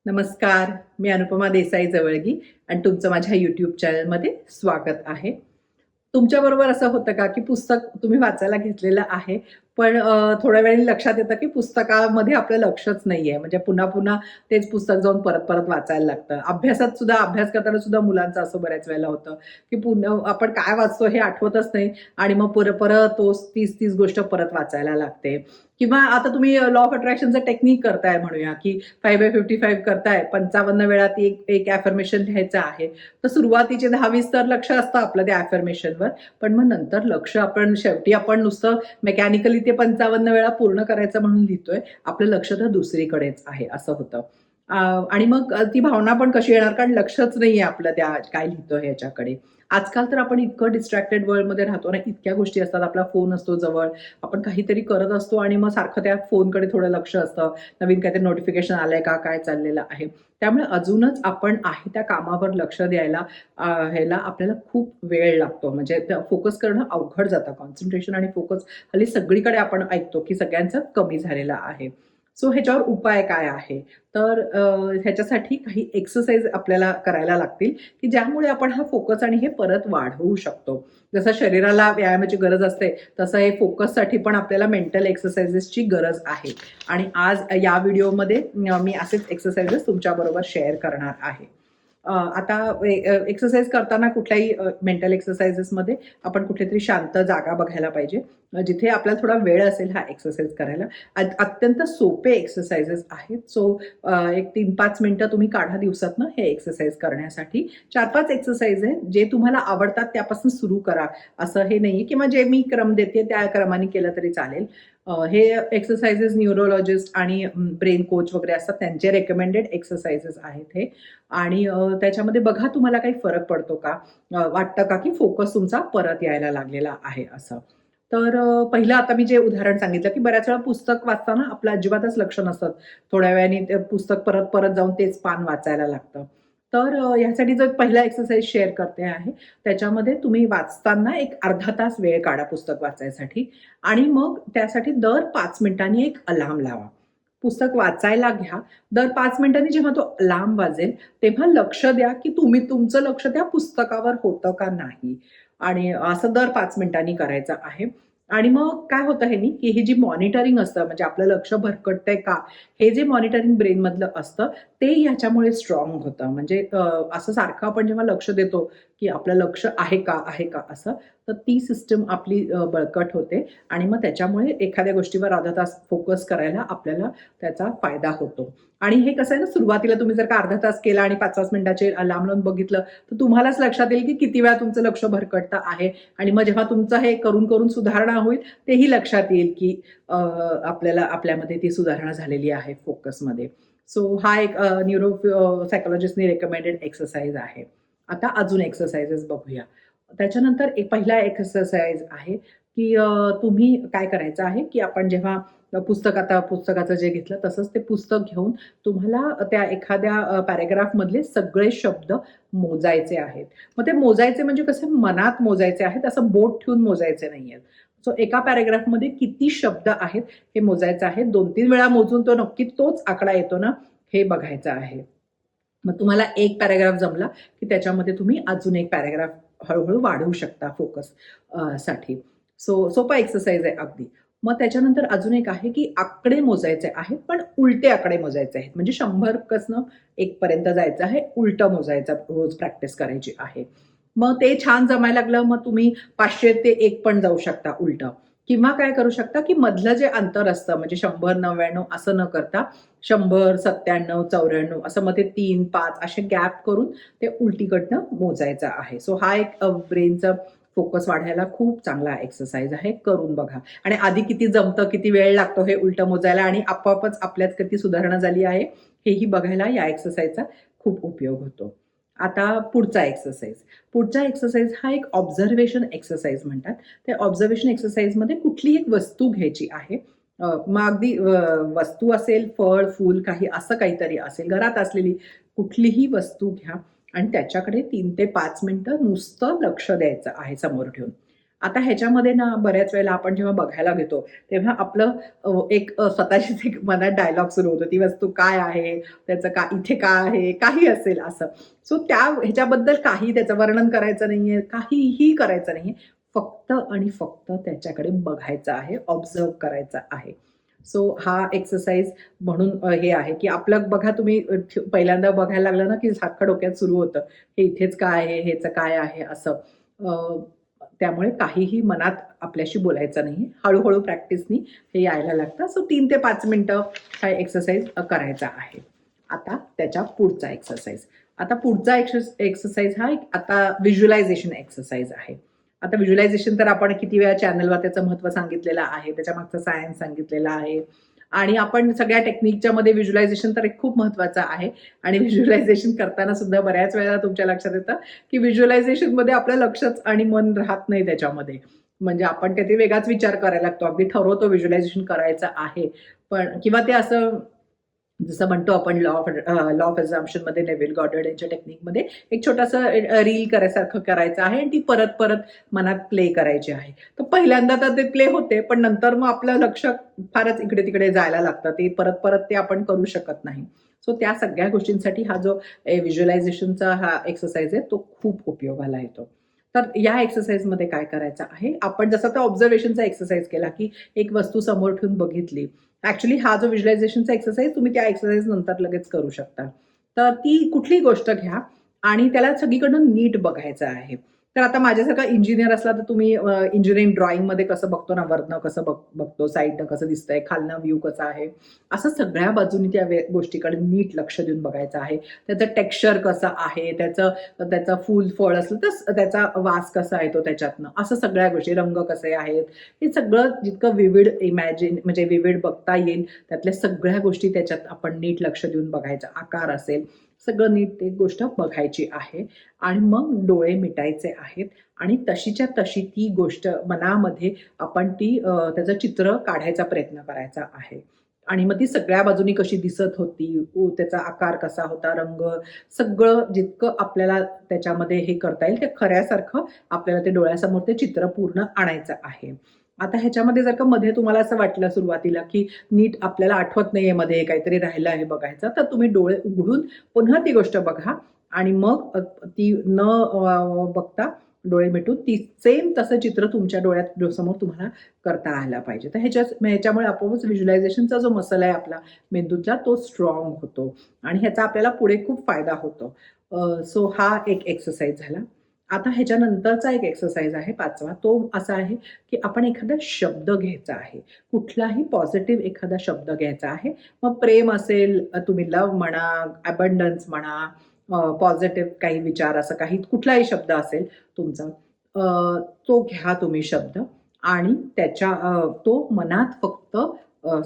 नमस्कार. मी अनुपमा देसाई जवळगी आणि तुमचं माझ्या YouTube चॅनलमध्ये स्वागत आहे. तुमच्याबरोबर असं होतं का, की पुस्तक तुम्ही वाचायला घेतलेलं आहे, पण थोड्या वेळाने लक्षात येतं, की पुस्तकामध्ये आपलं लक्षच नाहीये. म्हणजे पुन्हा-पुन्हा तेच पुस्तक जाऊन परत-परत वाचायला लागतं. अभ्यासात सुद्धा अभ्यास करताना सुद्धा मुलांचं असं बऱ्याच वेळेला होतं, की पुन्हा आपण काय वाचतो हे आठवतच नाही आणि मग परत तोच तीच गोष्ट परत वाचायला लागते. किंवा आता तुम्ही लॉ ऑफ अट्रॅक्शनचं टेक्निक करताय म्हणूया, की 5/55 करताय, 55 वेळा ती एक एक अफर्मेशन लिहायचं आहे. तर सुरुवातीचे 10-20 तर लक्ष असतं आपलं त्या अफर्मेशनवर. पण मग नंतर लक्ष आपण शेवटी आपण नुसतं मेकॅनिकली ते 55 वेळा पूर्ण करायचं म्हणून लिहितोय. आपलं लक्ष तर दुसरीकडेच आहे असं होतं. आणि मग ती भावना पण कशी येणार कारण लक्षच नाहीये आपलं त्या काय लिहितोय ह्याच्याकडे. आजकाल तर आपण इतकं डिस्ट्रॅक्टेड वर्ल्डमध्ये राहतो ना, इतक्या गोष्टी असतात. आपला फोन असतो जवळ, आपण काहीतरी करत असतो आणि मग सारखं त्या फोनकडे थोडं लक्ष असतं. नवीन काहीतरी नोटिफिकेशन आलंय का? काय चाललेलं आहे? त्यामुळे अजूनच आपण आहे त्या कामावर लक्ष द्यायला ह्याला आपल्याला खूप वेळ लागतो. म्हणजे फोकस करणं अवघड जातं. कॉन्सन्ट्रेशन आणि फोकस हल्ली सगळीकडे आपण ऐकतो, की सगळ्यांचा कमी झालेला आहे. सो ह्याच्यावर उपाय काय आहे? तर ह्याच्यासाठी काही एक्सरसाइज आपल्याला करायला लागतील, की ज्यामुळे आपण हा फोकस आणि हे परत वाढवू शकतो. जसं शरीराला व्यायामाची गरज असते, तसं हे फोकससाठी पण आपल्याला मेंटल एक्सरसाइजेसची गरज आहे. आणि आज या व्हिडिओमध्ये मी असेच एक्सरसाइजेस तुमच्याबरोबर शेअर करणार आहे. आता एक्सरसाइज करताना कुठल्याही मेंटल एक्सरसाइजेसमध्ये आपण कुठलीतरी शांत जागा बघायला पाहिजे. जिथे आपल्याला थोडा वेळ असेल हा एक्सरसाइज करायला. अत्यंत सोपे एक्सरसाइजेस आहेत. सो एक 3-5 मिनिटं तुम्ही काढा दिवसातनं हे एक्सरसाइज करण्यासाठी. 4-5 एक्सरसाइज आहेत जे तुम्हाला आवडतात त्यापासून सुरू करा. असं हे नाहीये किंवा जे मी क्रम देते त्या क्रमाने केलं तरी चालेल. हे एक्सरसाइजेस न्यूरोलॉजिस्ट आणि ब्रेन कोच वगैरे असतात त्यांचे रेकमेंडेड एक्सरसाइजेस आहेत हे. आणि त्याच्यामध्ये बघा तुम्हाला काही फरक पडतो का? वाटतं का की फोकस तुमचा परत यायला लागलेला आहे असं. तर पहिलं आता मी जे उदाहरण सांगितलं, की बऱ्याच वेळा पुस्तक वाचताना आपलं अजिबातच लक्ष नसतं. थोड्या वेळाने ते पुस्तक परत जाऊन तेच पान वाचायला लागतं. तर ह्यासाठी जर पहिला एक्सरसाइज शेअर करते आहे, त्याच्यामध्ये तुम्ही वाचताना एक अर्धा तास वेळ काढा पुस्तक वाचायसाठी आणि मग त्यासाठी दर 5 मिनिटांनी एक अलार्म लावा. पुस्तक वाचायला घ्या. दर 5 मिनिटांनी जेव्हा तो अलार्म वाजेल, तेव्हा लक्ष द्या, की तुम्ही तुमचं लक्ष त्या पुस्तकावर होतं का नाही? आणि असं दर 5 मिनिटांनी करायचं आहे. आणि मग काय होतं ह्यानी, की हे जी मॉनिटरिंग असतं म्हणजे आपलं लक्ष भरकटतंय का? हे जे मॉनिटरिंग ब्रेनमधलं असतं, ते ह्याच्यामुळे स्ट्राँग होतं. म्हणजे असं सारखं आपण जेव्हा लक्ष देतो, की आपलं लक्ष आहे का? आहे का? असं, तर ती सिस्टम आपली बळकट होते आणि मग त्याच्यामुळे एखाद्या गोष्टीवर अर्धा तास फोकस करायला आपल्याला त्याचा फायदा होतो. आणि हे कसं आहे ना, सुरुवातीला तुम्ही जर का अर्धा तास केला आणि 5-5 मिनिटाचे अलार्म लावून बघितलं, तर तुम्हालाच लक्षात येईल, की किती वेळा तुमचं लक्ष भरकटतं आहे आणि मग जेव्हा तुमचं हे करून सुधारणा होईल, तेही लक्षात येईल, की आपल्याला आपल्यामध्ये ती सुधारणा झालेली आहे फोकसमध्ये. सो हा एक सायकॉलॉजिस्टनी रेकमेंडेड एक्सरसाइज आहे. आता अजून एक्सरसाइजेस बघूया. त्याच्यानंतर एक पहिला एक्सरसाइज आहे, की तुम्ही काय करायचं आहे, की आपण जेव्हा पुस्तकाचं जे घेतलं तसंच ते पुस्तक घेऊन तुम्हाला त्या एखाद्या पॅराग्राफमधले सगळे शब्द मोजायचे आहेत. मग ते मोजायचे म्हणजे कसे मनात मोजायचे आहेत, असं बोट ठेवून मोजायचे नाहीयेत. सो एका पॅराग्राफमध्ये किती शब्द आहेत हे मोजायचं आहे. 2-3 वेळा मोजून तो नक्की तोच आकडा येतो ना, हे बघायचं आहे. मग तुम्हाला एक पॅराग्राफ जमला, की त्याच्यामध्ये तुम्ही अजून एक पॅराग्राफ हळू वाढवू शकता फोकस साठी. सो सोपा एक्सरसाइज आहे अगदी. मग त्याच्यानंतर अजून एक आहे, की आकडे मोजायचे आहेत, पण उलटे आकडे मोजायचे आहेत. म्हणजे 100 पासनं 1 पर्यंत जायचं आहे, उलटं मोजायचं रोज प्रॅक्टिस करायची आहे. मग ते छान जमायला लागलं, मग तुम्ही 500 ते 1 पण जाऊ शकता उलटं. किंवा काय करू शकता, की मधलं जे अंतर असतं म्हणजे 100, 99 असं न करता 100, 97, 94 असं मग ते 3, 5 असे गॅप करून ते उलटीकडनं मोजायचं आहे. सो हा एक ब्रेनचा फोकस वाढायला खूप चांगला एक्सरसाइज आहे. करून बघा. आणि आधी किती जमतं, किती वेळ लागतो हे उलटं मोजायला आणि आपोआपच आपल्यात किती सुधारणा झाली आहे, हेही बघायला या एक्सरसाइजचा खूप उपयोग होतो. आता पुढचा एक्सरसाइज. पुढचा एक्सरसाइज हा एक ऑब्झर्वेशन एक्सरसाइज म्हणतात. त्या ऑब्झर्वेशन एक्सरसाइजमध्ये कुठली एक वस्तू घ्यायची आहे. मग अगदी वस्तू असेल, फळ, फूल काही असं काहीतरी असेल, घरात असलेली कुठलीही वस्तू घ्या आणि त्याच्याकडे 3 ते 5 मिनिटं नुसतं लक्ष द्यायचं आहे समोर ठेवून. आता ह्याच्यामध्ये ना बऱ्याच वेळेला आपण जेव्हा बघायला घेतो तेव्हा आपलं स्वतःशीच एक मनात डायलॉग सुरू होतो, ती वस्तू काय आहे, त्याचं का इथे काय आहे, काही असेल असं. सो त्या ह्याच्याबद्दल काही त्याचं वर्णन करायचं नाहीये, काहीही करायचं नाहीये. फक्त आणि फक्त त्याच्याकडे बघायचं आहे, ऑब्झर्व करायचं आहे. सो हा एक्सरसाइज म्हणून हे आहे, की आपलं बघा तुम्ही पहिल्यांदा बघायला लागलं ना, की सारखं डोक्यात सुरू होतं, हे इथेच काय आहे, ह्याचं काय आहे असं. त्यामुळे काहीही मनात आपल्याशी बोलायचं नाही. हळू-हळू प्रॅक्टिसनी हे यायला लागतं. सो 3 ते 5 मिनिटं हा एक्सरसाइज करायचा आहे. आता त्याच्या पुढचा एक्सरसाइज. आता पुढचा एक्सरसाइज हा आता व्हिज्युअलायझेशन एक्सरसाइज आहे. आता व्हिज्युअलायझेशन तर आपण किती वेळा चॅनलवर त्याचं महत्त्व सांगितलेलं आहे, त्याच्या मागचं सायन्स सांगितलेलं आहे आणि आपण सगळ्या टेक्निकच्या मध्ये व्हिज्युअलायझेशन तर एक खूप महत्त्वाचं आहे आणि व्हिज्युअलायझेशन करताना सुद्धा बऱ्याच वेळेला तुमच्या लक्षात येतं, की व्हिज्युअलायझेशनमध्ये आपलं लक्षच आणि मन राहत नाही त्याच्यामध्ये. म्हणजे आपण तिथे वेगळाच विचार करायला लागतो. अगदी ठरवतो व्हिज्युअलायझेशन करायचं आहे, पण किंवा ते असं जसं म्हणतो आपण लॉ ऑफ मध्ये नेव्हिल गॉडर्ड यांच्या टेक्निकमध्ये एक छोटासा रील करायसारखं करायचं आहे आणि ती परत परत मनात प्ले करायची आहे. तर पहिल्यांदा तर ते प्ले होते, पण नंतर मग आपलं लक्ष फारच इकडे तिकडे जायला लागतं. ते परत परत ते आपण करू शकत नाही. सो त्या सगळ्या गोष्टींसाठी हा जो व्हिज्युअलायझेशनचा हा एक्सरसाइज आहे तो खूप उपयोगाला येतो. तर या एक्सरसाइजमध्ये काय करायचं आहे, आपण जसं आता ऑब्झर्वेशनचा एक्सरसाइज केला, की एक वस्तू समोर ठेवून बघितली. ऍक्च्युली हा जो व्हिज्युअलायझेशनचा एक्सरसाइज तुम्ही त्या एक्सरसाइज नंतर लगेच करू शकता. तर ती कुठली गोष्ट घ्या आणि त्याला सगळीकडनं नीट बघायचं आहे. तर आता माझ्यासारखा इंजिनियर असला तर तुम्ही इंजिनिअरिंग ड्रॉइंगमध्ये कसं बघतो ना, वरनं कसं बघतो, साईडनं कसं दिसतंय, खालनं व्ह्यू कसा आहे, असं सगळ्या बाजूनी त्या गोष्टीकडे नीट लक्ष देऊन बघायचं आहे. त्याचं टेक्स्चर कसं आहे, त्याचं फुल फळ असलं तर त्याचा वास कसा येतो त्याच्यातनं, असं सगळ्या गोष्टी, रंग कसे आहेत, हे सगळं जितकं विविड म्हणजे विविड बघता येईल त्यातल्या सगळ्या गोष्टी त्याच्यात आपण नीट लक्ष देऊन बघायचं. आकार असेल, सगळं नीट एक गोष्ट बघायची आहे आणि मग डोळे मिटायचे आहेत आणि तशीच्या तशी ती गोष्ट मनामध्ये आपण त्याचं चित्र काढायचा प्रयत्न करायचा आहे. आणि मग ती सगळ्या बाजूनी कशी दिसत होती, त्याचा आकार कसा होता, रंग, सगळं जितकं आपल्याला त्याच्यामध्ये हे करता येईल, ते खऱ्यासारखं आपल्याला ते डोळ्यासमोर ते चित्र पूर्ण आणायचं आहे. आता ह्याच्यामध्ये जर का मध्ये तुम्हाला असं वाटलं सुरुवातीला, की नीट आपल्याला आठवत नाहीये, मध्ये काहीतरी राहिलं आहे बघायचं, तर तुम्ही डोळे उघडून पुन्हा ती गोष्ट बघा आणि मग ती न बघता डोळे मिटून ती सेम तसं चित्र तुमच्या समोर तुम्हाला करता आलं पाहिजे. तर ह्याच्यामुळे आपोआपच व्हिज्युअलायझेशनचा जो मसल आहे आपला मेंदूतला तो स्ट्रॉंग होतो आणि ह्याचा आपल्याला पुढे खूप फायदा होतो. सो हा एक एक्सरसाइज झाला. आता ह्याच्यानंतरचा एक एक्सरसाइज आहे 5वा, तो असा आहे, की आपण एखादा शब्द घ्यायचा आहे. कुठलाही पॉझिटिव्ह एखादा शब्द घ्यायचा आहे. मग प्रेम असेल, तुम्ही लव्ह म्हणा, अबंडन्स म्हणा, पॉझिटिव्ह काही विचार, असं काही कुठलाही शब्द असेल तुमचा, तो घ्या तुम्ही शब्द आणि तो मनात फक्त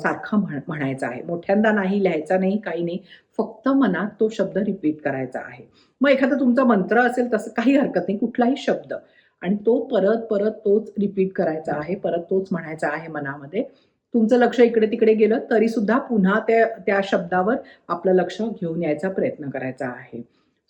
सारखा म्हणायचा आहे. मोठ्यांदा नाही, लिहायचा नाही, काही नाही. फक्त मनात तो शब्द रिपीट करायचा आहे. मग एखादा तुमचा मंत्र असेल तसं काही हरकत नाही, कुठलाही शब्द आणि तो परत परत तोच रिपीट करायचा आहे, परत तोच म्हणायचा आहे मनामध्ये. तुमचं लक्ष इकडे तिकडे गेलं तरी सुद्धा पुन्हा त्या शब्दावर आपलं लक्ष घेऊन यायचा प्रयत्न करायचा आहे.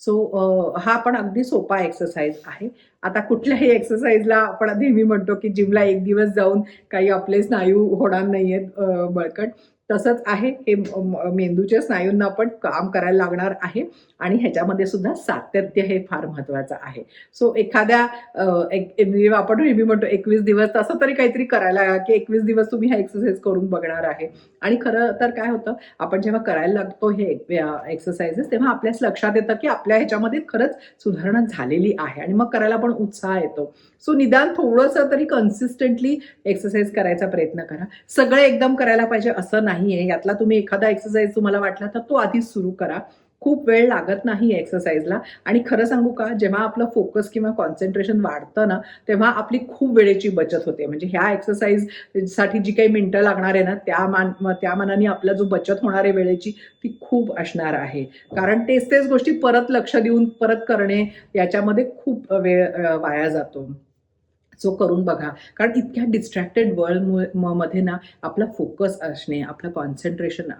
सो हा पण अगदी सोपा एक्सरसाइज आहे. आता कुठल्याही एक्सरसाइजला आपण नेहमी म्हणतो, की जिमला एक दिवस जाऊन काही आपले स्नायू होणार नाहीयेत बळकट. तसंच आहे हे, मेंदूच्या स्नायूंना पण काम करायला लागणार आहे आणि ह्याच्यामध्ये सुद्धा सातत्य हे फार महत्वाचं आहे. सो एखाद्या आपण नेहमी म्हणतो 21 दिवस, तसं तरी काहीतरी करायला, की 21 दिवस तुम्ही हा एक्सरसाइज करून बघणार आहे. आणि खरं तर काय होतं, आपण जेव्हा करायला लागतो हे एक्सरसाइजेस, तेव्हा आपल्याच लक्षात येतं, की आपल्या ह्याच्यामध्ये खरंच सुधारणा झालेली आहे आणि मग करायला पण उत्साह येतो. सो निदान थोडंसं तरी कन्सिस्टंटली एक्सरसाइज करायचा प्रयत्न करा. सगळं एकदम करायला पाहिजे असं नाहीये. यातला तुम्ही एखादा एक्सरसाइज तुम्हाला वाटला तर तो आधीच सुरू करा. खूप वेळ लागत नाही एक्सरसाइजला आणि खरं सांगू का, जेव्हा आपलं फोकस किंवा कॉन्सन्ट्रेशन वाढतं ना, तेव्हा आपली खूप वेळेची बचत होते. म्हणजे ह्या एक्सरसाइजसाठी जी काही मिनिटं लागणार आहे ना, त्या मानाने आपला जो बचत होणार आहे वेळेची, ती खूप असणार आहे. कारण तेच गोष्टी परत लक्ष देऊन परत करणे, याच्यामध्ये खूप वेळ वाया जातो. सो करून बघा. कारण इतक्या डिस्ट्रॅक्टेड वर्ल्ड मध्ये ना आपला फोकस असणे, आपलं कॉन्सन्ट्रेशन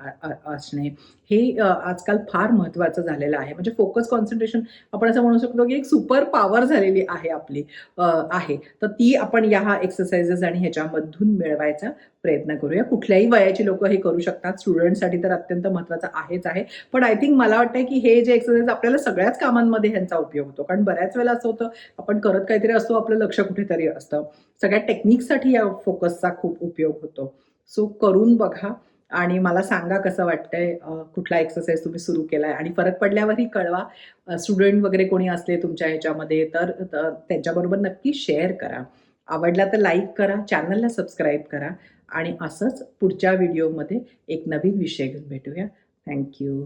असणे हे आजकाल फार महत्त्वाचं झालेलं आहे. म्हणजे फोकस कॉन्सन्ट्रेशन आपण असं म्हणू शकतो की एक सुपर पॉवर झालेली आहे आपली आहे. तर ती आपण या एक्सरसाइजेस आणि ह्याच्यामधून मिळवायचा प्रयत्न करूया. कुठल्याही वयाची लोक हे करू शकतात. स्टुडंटसाठी तर अत्यंत महत्त्वाचं आहेच आहे. पण आय थिंक मला वाटतं की हे जे एक्सरसाइज आपल्याला सगळ्याच कामांमध्ये ह्यांचा उपयोग होतो. कारण बऱ्याच वेळेला असं होतं आपण करत काहीतरी असतो, आपलं लक्ष कुठेतरी असतं. सगळ्या टेक्निकसाठी या फोकसचा खूप उपयोग होतो. सो करून बघा आणि मला सांगा कसं वाटतंय, कुठला एक्सरसाइज तुम्ही सुरू केलाय आणि फरक पडल्यावरही कळवा. स्टुडंट वगैरे कोणी असले तुमच्या ह्याच्यामध्ये तर त्यांच्याबरोबर नक्की शेअर करा. आवडला तर लाईक करा, चॅनलला सबस्क्राईब करा आणि असंच पुढच्या व्हिडिओमध्ये एक नवीन विषय घेऊन भेटूया. थँक्यू.